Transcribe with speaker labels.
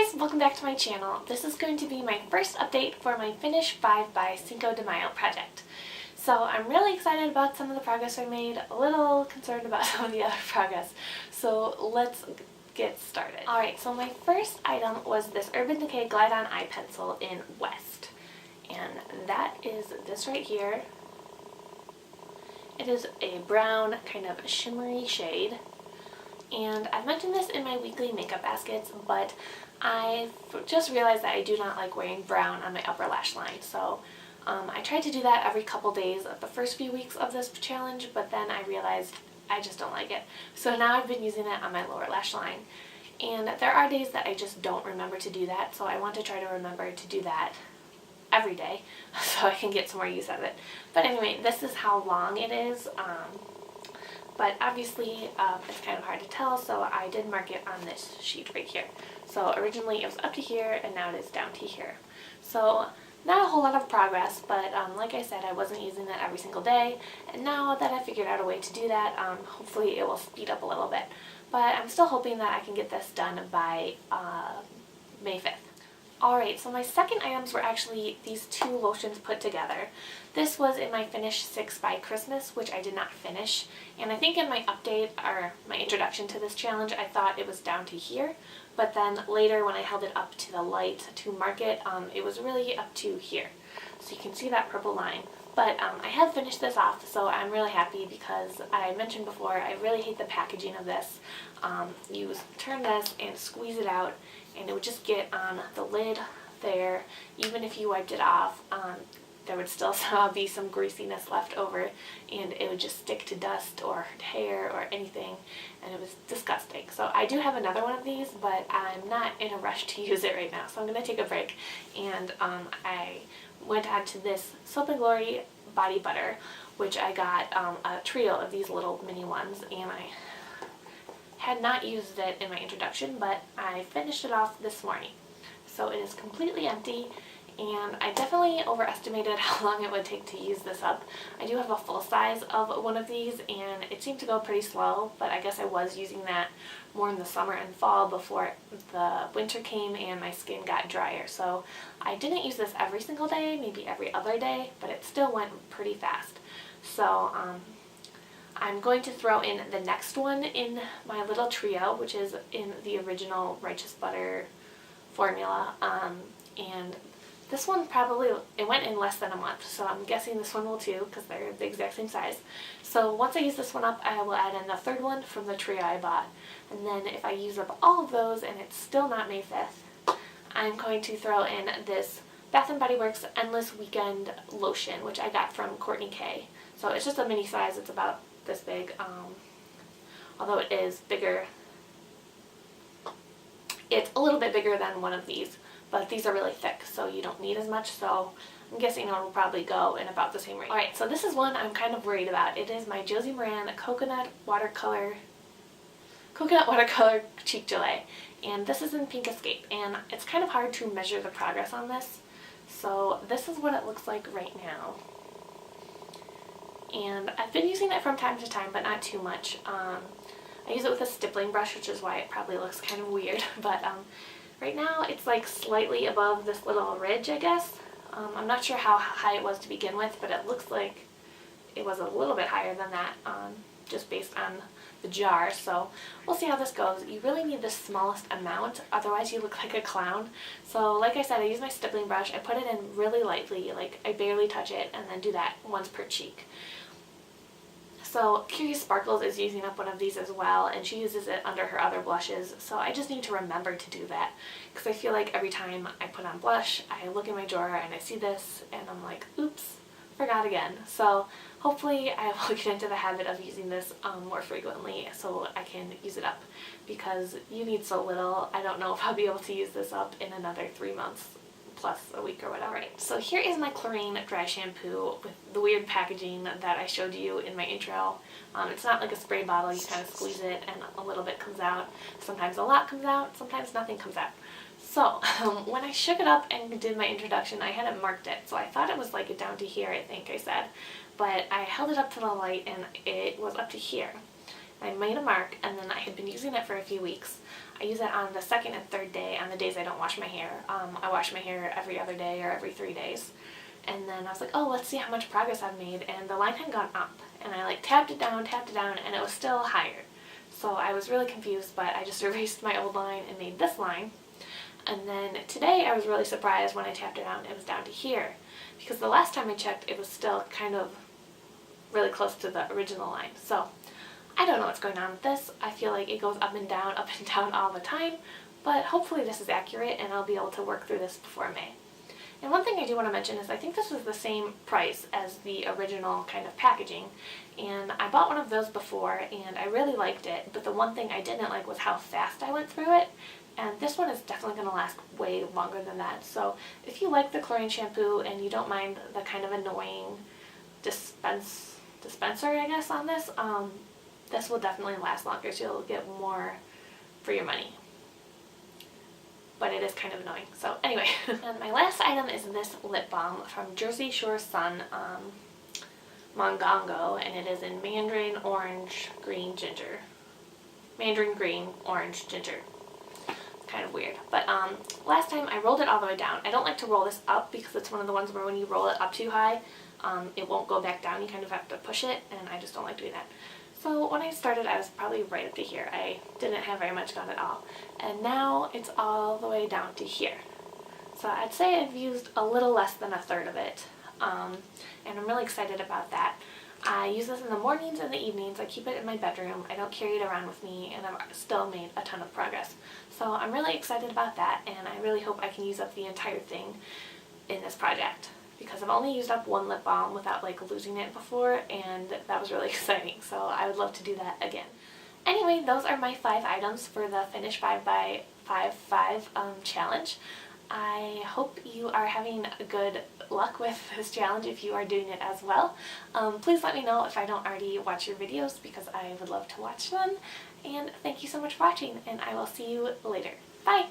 Speaker 1: guys, welcome back to my channel. This is going to be my first update for my Finish 5 by Cinco de Mayo project. So I'm really excited about some of the progress I made, a little concerned about some of the other progress. So let's get started. Alright, so my first item was this Urban Decay Glide On Eye Pencil in West. And that is this right here. It is a brown, kind of shimmery shade. And I've mentioned this in my weekly makeup baskets, but I just realized that I do not like wearing brown on my upper lash line. So I tried to do that every couple days of the first few weeks of this challenge, but then I realized I just don't like it. So now I've been using it on my lower lash line. And there are days that I just don't remember to do that, so I want to try to remember to do that every day so I can get some more use out of it. But anyway, this is how long it is. But obviously it's kind of hard to tell, so I did mark it on this sheet right here. So originally it was up to here, and now it is down to here. So not a whole lot of progress, but like I said, I wasn't using that every single day, and now that I figured out a way to do that, hopefully it will speed up a little bit. But I'm still hoping that I can get this done by May 5th. Alright, so my second items were actually these two lotions put together. This was in my Finish 6 by Christmas, which I did not finish. And I think in my update, or my introduction to this challenge, I thought it was down to here. But then later when I held it up to the light to mark it, it was really up to here. So you can see that purple line. But I have finished this off, so I'm really happy because I mentioned before, I really hate the packaging of this. You turn this and squeeze it out, and it would just get on the lid there. Even if you wiped it off, there would still somehow be some greasiness left over, and it would just stick to dust or hair or anything, and it was disgusting. So I do have another one of these, but I'm not in a rush to use it right now, so I'm going to take a break. And I went on to this Soap & Glory body butter, which I got a trio of these little mini ones, and I had not used it in my introduction, but I finished it off this morning. So it is completely empty, and I definitely overestimated how long it would take to use this up. I do have a full size of one of these, and it seemed to go pretty slow, but I guess I was using that more in the summer and fall before the winter came and my skin got drier. So I didn't use this every single day, maybe every other day, but it still went pretty fast. So I'm going to throw in the next one in my little trio, which is in the original Righteous Butter formula, and this one probably, it went in less than a month, so I'm guessing this one will too, because they're the exact same size. So once I use this one up, I will add in the third one from the trio I bought. And then if I use up all of those and it's still not May 5th, I'm going to throw in this Bath & Body Works Endless Weekend Lotion, which I got from Courtney K. So it's just a mini size, it's about this big, although it is bigger. It's a little bit bigger than one of these, but these are really thick, so you don't need as much, so I'm guessing it will probably go in about the same rate. Alright, so this is one I'm kind of worried about. It is my Josie Maran Coconut Watercolor Cheek Gelée, and this is in Pink Escape, and it's kind of hard to measure the progress on this. So this is what it looks like right now. And I've been using it from time to time, but not too much. I use it with a stippling brush, which is why it probably looks kind of weird, but right now it's like slightly above this little ridge, I guess. I'm not sure how high it was to begin with, but it looks like it was a little bit higher than that, just based on the jar. So we'll see how this goes. You really need the smallest amount, otherwise you look like a clown. So like I said, I use my stippling brush. I put it in really lightly, like I barely touch it, and then do that once per cheek. So Curious Sparkles is using up one of these as well, and she uses it under her other blushes, so I just need to remember to do that, because I feel like every time I put on blush, I look in my drawer and I see this, and I'm like, oops, forgot again. So hopefully I will get into the habit of using this more frequently so I can use it up, because you need so little. I don't know if I'll be able to use this up in another 3 months. Plus a week or whatever. Right, so here is my Chlorine dry shampoo with the weird packaging that I showed you in my intro. It's not like a spray bottle. You kind of squeeze it and a little bit comes out. Sometimes a lot comes out, sometimes nothing comes out. So when I shook it up and did my introduction, I hadn't marked it, so I thought it was like down to here, I think I said, but I held it up to the light and it was up to here. I made a mark, and then I had been using it for a few weeks. I use it on the second and third day on the days I don't wash my hair. I wash my hair every other day or every 3 days. And then I was like, oh, let's see how much progress I've made, and the line had gone up. And I like tapped it down, and it was still higher. So I was really confused, but I just erased my old line and made this line. And then today I was really surprised when I tapped it down, it was down to here. Because the last time I checked, it was still kind of really close to the original line. So I don't know what's going on with this. I feel like it goes up and down all the time. But hopefully this is accurate and I'll be able to work through this before May. And one thing I do want to mention is I think this was the same price as the original kind of packaging, and I bought one of those before and I really liked it, but the one thing I didn't like was how fast I went through it, and this one is definitely going to last way longer than that. So if you like the chlorine shampoo and you don't mind the kind of annoying dispenser, I guess, on this, this will definitely last longer, so you'll get more for your money. But it is kind of annoying. So anyway, and my last item is this lip balm from Jersey Shore Sun Mongongo, and it is in mandarin, orange, green, ginger. Mandarin, green, orange, ginger. Kind of weird. But last time I rolled it all the way down. I don't like to roll this up because it's one of the ones where when you roll it up too high, it won't go back down. You kind of have to push it, and I just don't like doing that. So when I started, I was probably right up to here. I didn't have very much gone at all. And now it's all the way down to here. So I'd say I've used a little less than a third of it. And I'm really excited about that. I use this in the mornings and the evenings. I keep it in my bedroom. I don't carry it around with me, and I've still made a ton of progress. So I'm really excited about that, and I really hope I can use up the entire thing in this project, because I've only used up one lip balm without like losing it before, and that was really exciting, so I would love to do that again. Anyway, those are my 5 items for the Finish 5x5 challenge. I hope you are having good luck with this challenge if you are doing it as well. Please let me know if I don't already watch your videos, because I would love to watch them. And thank you so much for watching, and I will see you later. Bye!